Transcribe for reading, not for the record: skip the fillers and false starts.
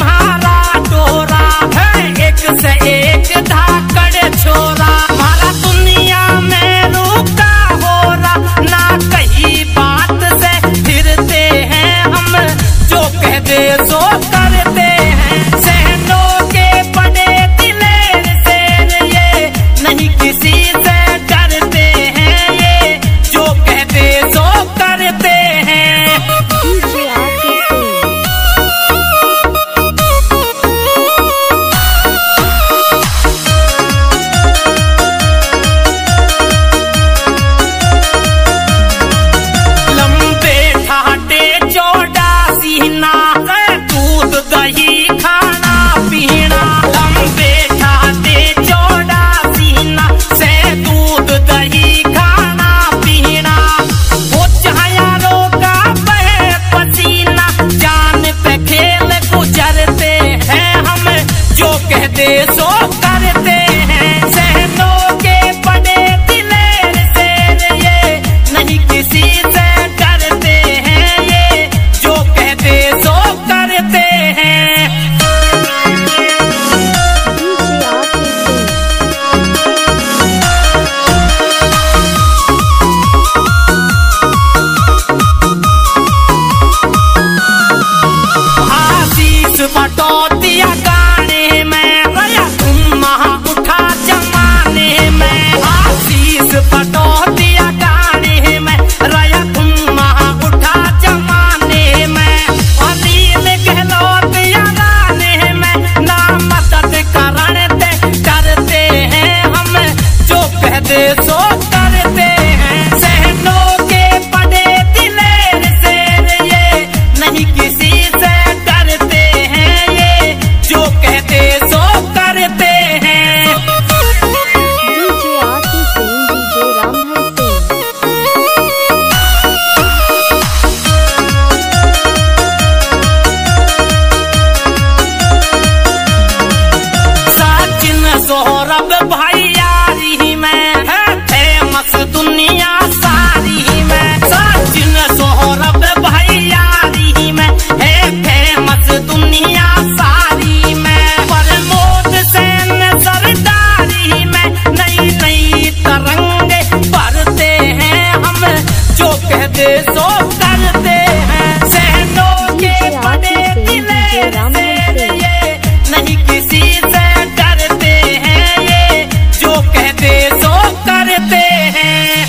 मारा डोरा है, एक से एक धाकड़ छोरा। हमारा दुनिया में रुका हो रहा ना कहीं बात से फिरते हैं हम, जो कह दे सो करते हैं। सहनों के बड़े दिलेर शेर ये नहीं किसी से डरते हैं, ये जो कह दे सो करते हैं। दही खाना पीना, लंबे ठाटे चौड़ा सीना से दूध दही खाना पीना। वो चायारों का बहे पसीना, जान पे खेल गुजरते हैं हम, जो कहते सो करते हैं। सहनों के बड़े दिलेर शेर ये नहीं किसी से डरते हैं, ये जो कहते सो करते हैं। बटोतिया गाने में रया धुम्मा उठा जमाने में, आशीष बटोतिया गाने में रया धुम्मा उठा जमाने में। अनिल गहलोतिया गाने में ना मदद करण दे करते हैं हम, जो कह दे सो करते हैं। सहनों के बड़े दिलेर शेर ये नहीं किसी से डरते हैं, ये जो कहते सो करते हैं। डीजे आरती सिंह, डीजे रामधन सिंह। सचिन सोहरब भैयारी में है फेमस दुनिया सारी में। सचिन सोहरब भैयारी में है फेमस दुनिया सारी में। प्रमोद सेन सरदारी में नई नई तरंगे भरते हैं हम, जो कहते सो करते हैं। सहनों के बड़े दिलेर शेर ये नहीं किसी से डरते हैं, ये जो कहते सो करते हैं।